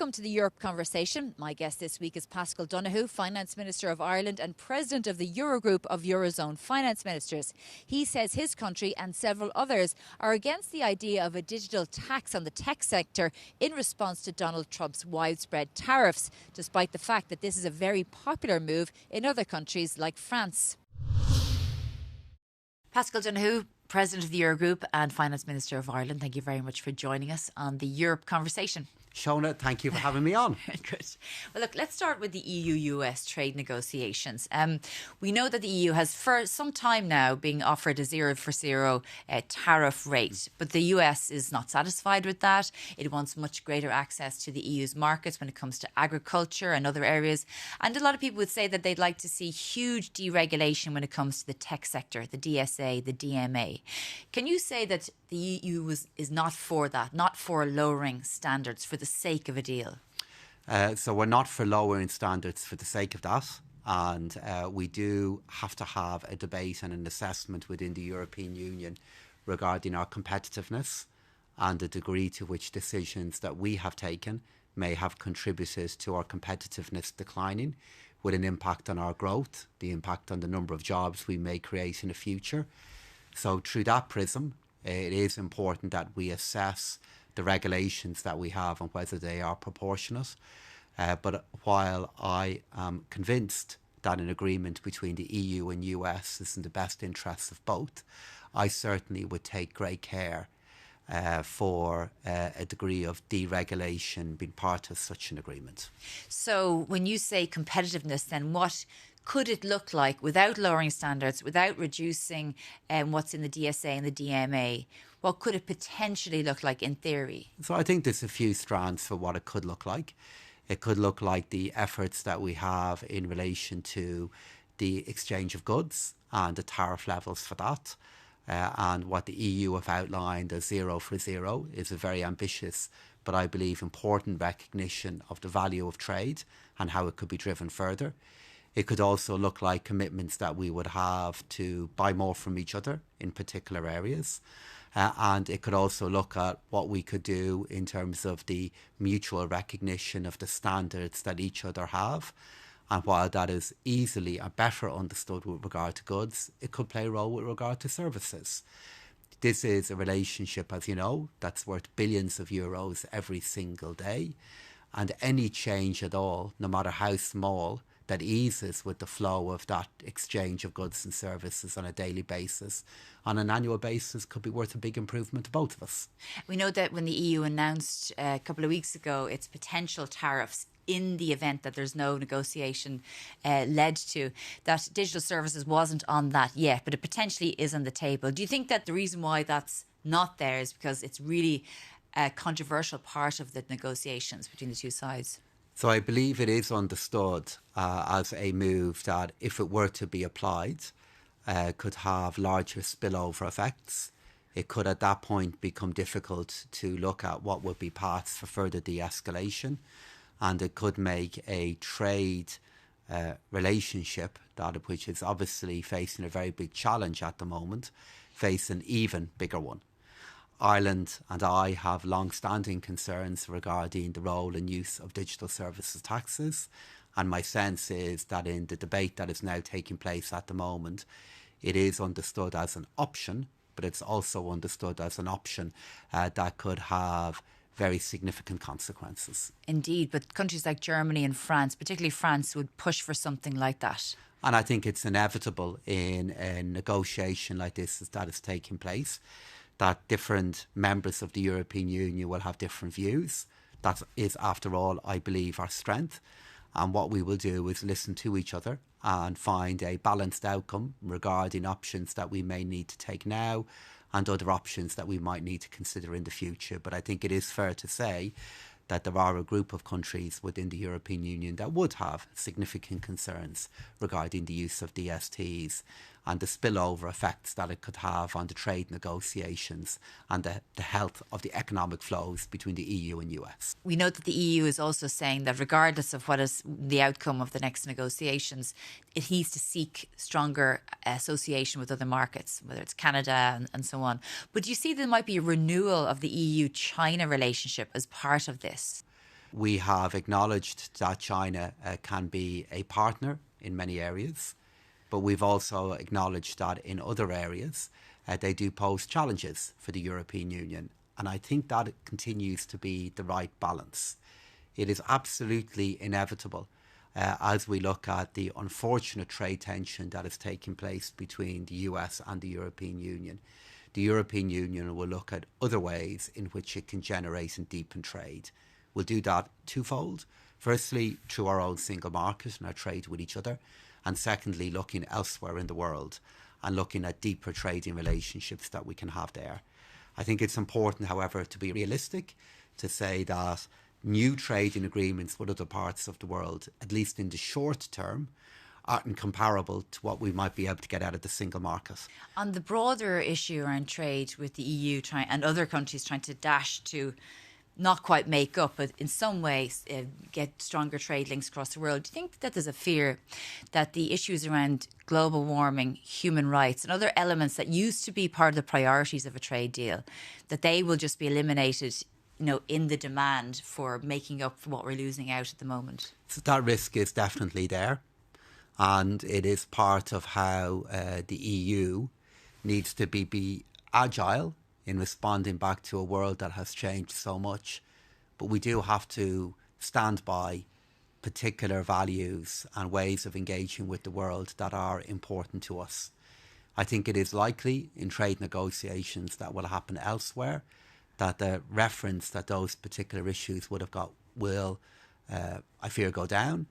Welcome to the Europe Conversation. My guest this week is Paschal Donohoe, Finance Minister of Ireland and President of the Eurogroup of Eurozone Finance Ministers. He says his country and several others are against the idea of a digital tax on the tech sector in response to Donald Trump's widespread tariffs, despite the fact that this is a very popular move in other countries like France. Paschal Donohoe, President of the Eurogroup and Finance Minister of Ireland, thank you very much for joining us on the Europe Conversation. Shona, thank you for having me on. Good. Well, look, let's start with the EU-US trade negotiations. We know that the EU has for some time now been offered a zero for zero tariff rate, but the US is not satisfied with that. It wants much greater access to the EU's markets when it comes to agriculture and other areas. And a lot of people would say that they'd like to see huge deregulation when it comes to the tech sector, the DSA, the DMA. Can you say that the EU is not for that, not for lowering standards for the sake of a deal? So we're not for lowering standards for the sake of that. And we do have to have a debate and an assessment within the European Union regarding our competitiveness and the degree to which decisions that we have taken may have contributed to our competitiveness declining, with an impact on our growth, the impact on the number of jobs we may create in the future. So through that prism, it is important that we assess the regulations that we have and whether they are proportionate. But while I am convinced that an agreement between the EU and US is in the best interests of both, I certainly would take great care for a degree of deregulation being part of such an agreement. So when you say competitiveness, then what could it look like without lowering standards, without reducing what's in the DSA and the DMA? What could it potentially look like in theory? So I think there's a few strands for what it could look like. It could look like the efforts that we have in relation to the exchange of goods and the tariff levels for that. And what the EU have outlined as zero for zero is a very ambitious, but I believe important recognition of the value of trade and how it could be driven further. It could also look like commitments that we would have to buy more from each other in particular areas. And it could also look at what we could do in terms of the mutual recognition of the standards that each other have. And while that is easily and better understood with regard to goods, it could play a role with regard to services. This is a relationship, as you know, that's worth billions of euros every single day. And any change at all, no matter how small, that eases with the flow of that exchange of goods and services on a daily basis, on an annual basis, could be worth a big improvement to both of us. We know that when the EU announced a couple of weeks ago its potential tariffs in the event that there's no negotiation led to, that digital services wasn't on that yet, but it potentially is on the table. Do you think that the reason why that's not there is because it's really a controversial part of the negotiations between the two sides? So I believe it is understood as a move that, if it were to be applied, could have larger spillover effects. It could at that point become difficult to look at what would be paths for further de-escalation, and it could make a trade relationship, that of which is obviously facing a very big challenge at the moment, face an even bigger one. Ireland and I have long-standing concerns regarding the role and use of digital services taxes, and my sense is that in the debate that is now taking place at the moment, it is understood as an option, but it's also understood as an option that could have very significant consequences. Indeed, but countries like Germany and France, particularly France, would push for something like that. And I think it's inevitable in a negotiation like this that is taking place, that different members of the European Union will have different views. That is, after all, I believe, our strength. And what we will do is listen to each other and find a balanced outcome regarding options that we may need to take now and other options that we might need to consider in the future. But I think it is fair to say that there are a group of countries within the European Union that would have significant concerns regarding the use of DSTs and the spillover effects that it could have on the trade negotiations and the health of the economic flows between the EU and US. We know that the EU is also saying that regardless of what is the outcome of the next negotiations, it needs to seek stronger association with other markets, whether it's Canada and so on. But do you see there might be a renewal of the EU-China relationship as part of this? We have acknowledged that China can be a partner in many areas, but we've also acknowledged that in other areas they do pose challenges for the European Union. And I think that it continues to be the right balance. It is absolutely inevitable as we look at the unfortunate trade tension that is taking place between the US and the European Union. The European Union will look at other ways in which it can generate and deepen trade. We'll do that twofold. Firstly, through our own single market and our trade with each other. And secondly, looking elsewhere in the world and looking at deeper trading relationships that we can have there. I think it's important, however, to be realistic, to say that new trading agreements with other parts of the world, at least in the short term, aren't comparable to what we might be able to get out of the single market. On the broader issue around trade with the EU and other countries trying to dash to not quite make up, but in some ways get stronger trade links across the world, do you think that there's a fear that the issues around global warming, human rights and other elements that used to be part of the priorities of a trade deal, that they will just be eliminated, in the demand for making up for what we're losing out at the moment? So that risk is definitely there. And it is part of how the EU needs to be agile in responding back to a world that has changed so much. But we do have to stand by particular values and ways of engaging with the world that are important to us. I think it is likely in trade negotiations that will happen elsewhere, that the reference that those particular issues would have got will, I fear, go down.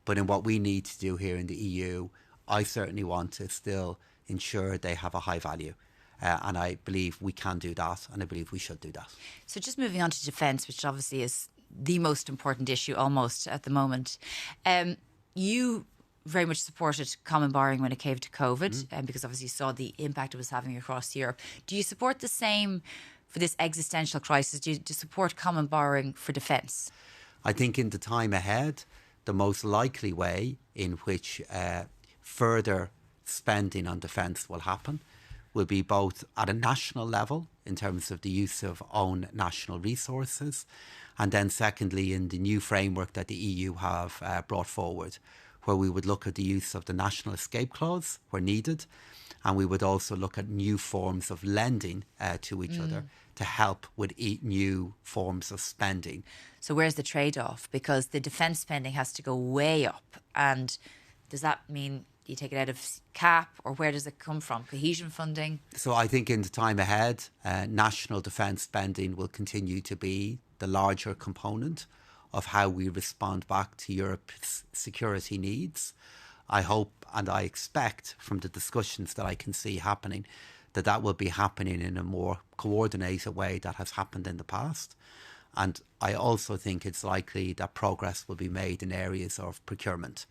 But in what we need to do here in the EU, I certainly want to still ensure they have a high value. And I believe we can do that, and I believe we should do that. So just moving on to defence, which obviously is the most important issue almost at the moment. You very much supported common borrowing when it came to COVID, because obviously you saw the impact it was having across Europe. Do you support the same for this existential crisis? Do you support common borrowing for defence? I think in the time ahead, the most likely way in which further spending on defence will happen will be both at a national level in terms of the use of own national resources, and then secondly in the new framework that the EU have brought forward, where we would look at the use of the national escape clause where needed, and we would also look at new forms of lending to each other to help with new forms of spending. So where's the trade-off? Because the defence spending has to go way up, and does that mean you take it out of CAP, or where does it come from? Cohesion funding? So I think in the time ahead, national defence spending will continue to be the larger component of how we respond back to Europe's security needs. I hope and I expect from the discussions that I can see happening that will be happening in a more coordinated way that has happened in the past. And I also think it's likely that progress will be made in areas of procurement.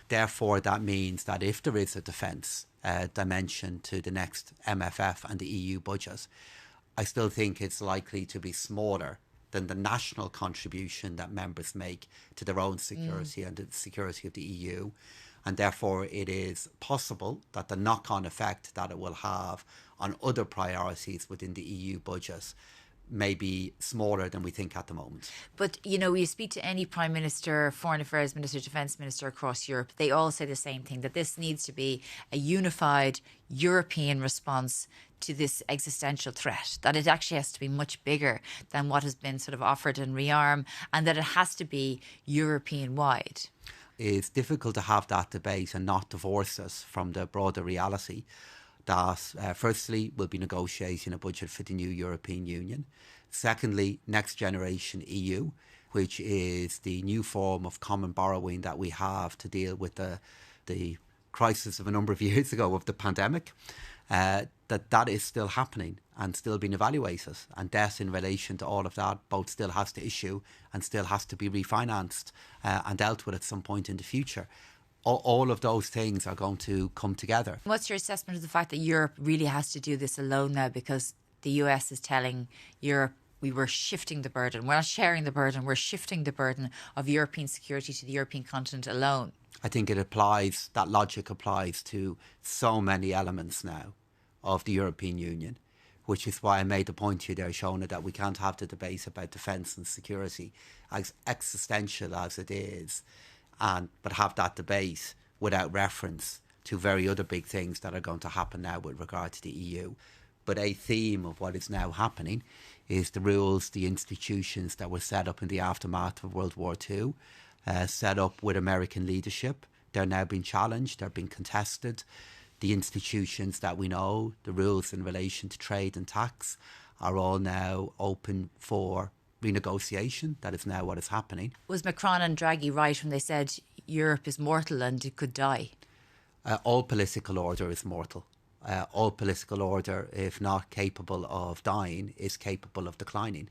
Therefore, that means that if there is a defence dimension to the next MFF and the EU budget, I still think it's likely to be smaller than the national contribution that members make to their own security and the security of the EU. And therefore, it is possible that the knock-on effect that it will have on other priorities within the EU budget may be smaller than we think at the moment. But, you speak to any Prime Minister, Foreign Affairs Minister, Defence Minister across Europe, they all say the same thing, that this needs to be a unified European response to this existential threat, that it actually has to be much bigger than what has been sort of offered in rearm, and that it has to be European-wide. It's difficult to have that debate and not divorce us from the broader reality that firstly, we'll be negotiating a budget for the new European Union. Secondly, Next Generation EU, which is the new form of common borrowing that we have to deal with the crisis of a number of years ago of the pandemic, that is still happening and still being evaluated. And debt in relation to all of that both still has to issue and still has to be refinanced and dealt with at some point in the future. All of those things are going to come together. What's your assessment of the fact that Europe really has to do this alone now, because the US is telling Europe we were shifting the burden. We're not sharing the burden, we're shifting the burden of European security to the European continent alone. I think that logic applies to so many elements now of the European Union, which is why I made the point to you there, Shona, that we can't have the debate about defence and security, as existential as it is, but have that debate without reference to very other big things that are going to happen now with regard to the EU. But a theme of what is now happening is the rules, the institutions that were set up in the aftermath of World War II, set up with American leadership. They're now being challenged, they're being contested. The institutions that we know, the rules in relation to trade and tax, are all now open for renegotiation. That is now what is happening. Was Macron and Draghi right when they said Europe is mortal and it could die? All political order is mortal. All political order, if not capable of dying, is capable of declining.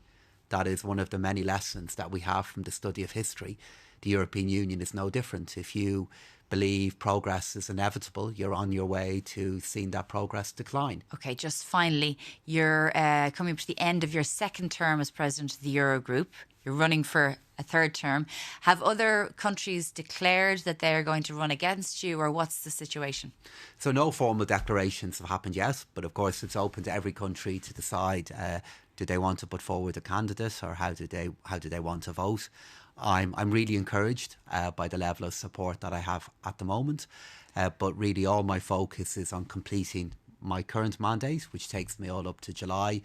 That is one of the many lessons that we have from the study of history. The European Union is no different. If you believe progress is inevitable, you're on your way to seeing that progress decline. Okay, just finally, you're coming up to the end of your second term as president of the Eurogroup. You're running for a third term. Have other countries declared that they are going to run against you, or what's the situation? So no formal declarations have happened yet, but of course it's open to every country to decide do they want to put forward a candidate, or how do they want to vote. I'm really encouraged by the level of support that I have at the moment, but really all my focus is on completing my current mandate, which takes me all up to July,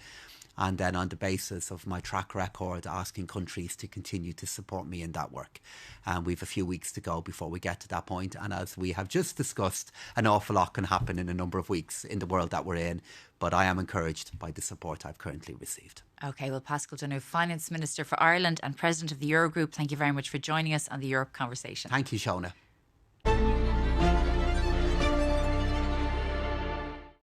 and then on the basis of my track record asking countries to continue to support me in that work. And we've a few weeks to go before we get to that point, and as we have just discussed, an awful lot can happen in a number of weeks in the world that we're in, but I am encouraged by the support I've currently received. Okay, well, Paschal Donohoe, Finance Minister for Ireland and President of the Eurogroup, thank you very much for joining us on the Europe Conversation. Thank you, Shona.